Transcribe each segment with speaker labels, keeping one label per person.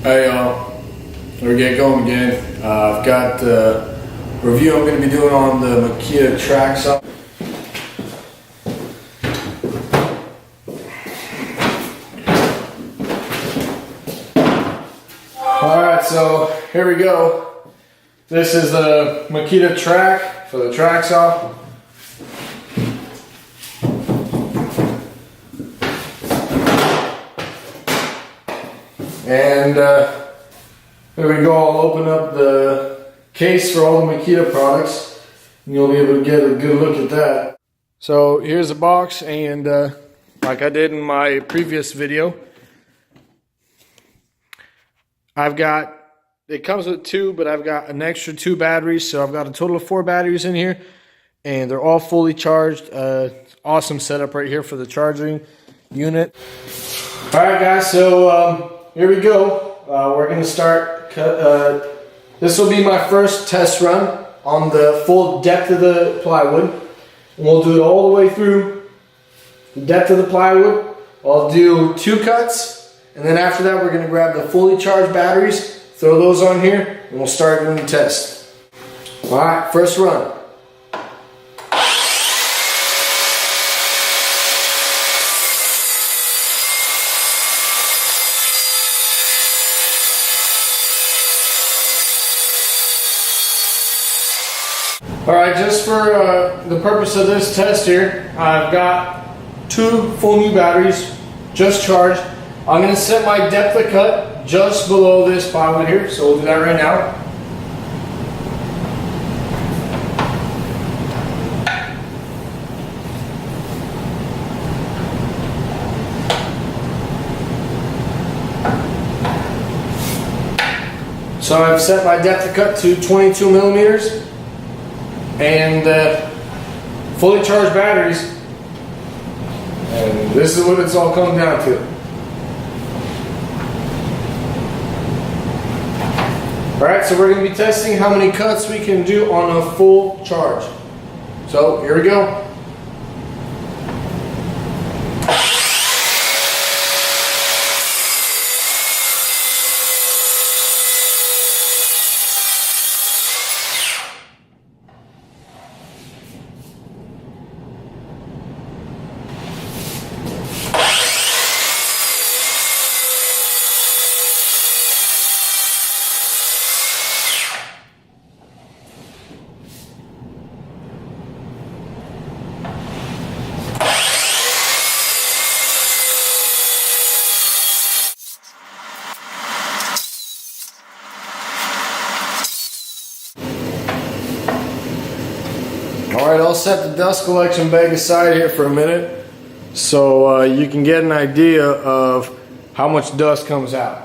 Speaker 1: Hey y'all, we're getting going again. I've got a review I'm going to be doing on the Makita track saw. Alright, so here we go. This is the Makita track for the track saw. And there we go. I'll open up the case for all the Makita products and you'll be able to get a good look at that. So here's the box, and like I did in my previous video, it comes with two, but I've got an extra 2 batteries, so I've got a total of 4 batteries in here, and they're all fully charged. Awesome setup right here for the charging unit. Alright guys, so here we go. We're going to start. This will be my first test run on the full depth of the plywood. And we'll do it all the way through the depth of the plywood. I'll do 2 cuts, and then after that we're going to grab the fully charged batteries, throw those on here, and we'll start doing the test. Alright, first run. Alright, just for the purpose of this test here, I've got 2 full new batteries just charged. I'm going to set my depth of cut just below this plywood here, so we'll do that right now. So I've set my depth of cut to 22 millimeters. And fully charged batteries, and this is what it's all come down to. Alright, so we're going to be testing how many cuts we can do on a full charge. So here we go. Alright, I'll set the dust collection bag aside here for a minute so you can get an idea of how much dust comes out.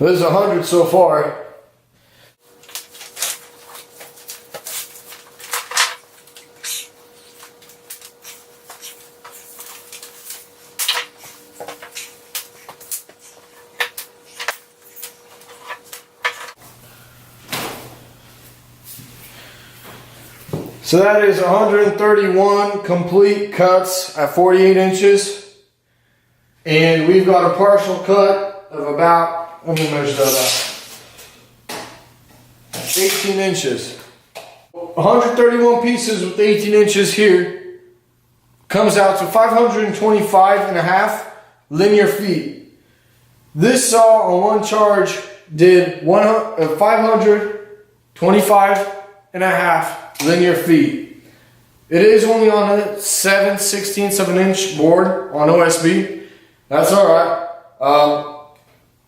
Speaker 1: There's 100 so far. So that is 131 complete cuts at 48 inches. And we've got a partial cut of about, let me measure that out, 18 inches. 131 pieces with 18 inches here comes out to 525.5 linear feet. This saw on one charge did 525.5 linear feet. It is only on a 7/16 of an inch board on OSB. That's all right.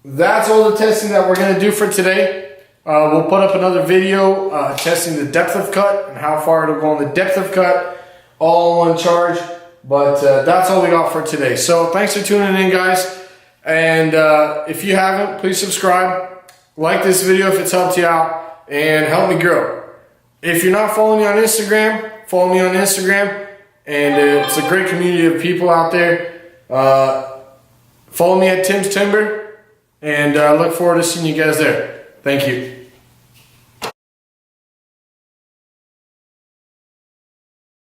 Speaker 1: That's all the testing that we're going to do for today. We'll put up another video testing the depth of cut and how far it'll go on the depth of cut, all in one charge. But that's all we got for today. So thanks for tuning in, guys. And if you haven't, please subscribe. Like this video if it's helped you out. And help me grow. If you're not following me on Instagram, follow me on Instagram. And it's a great community of people out there. Follow me at Tim's Timber. And I look forward to seeing you guys there. Thank you.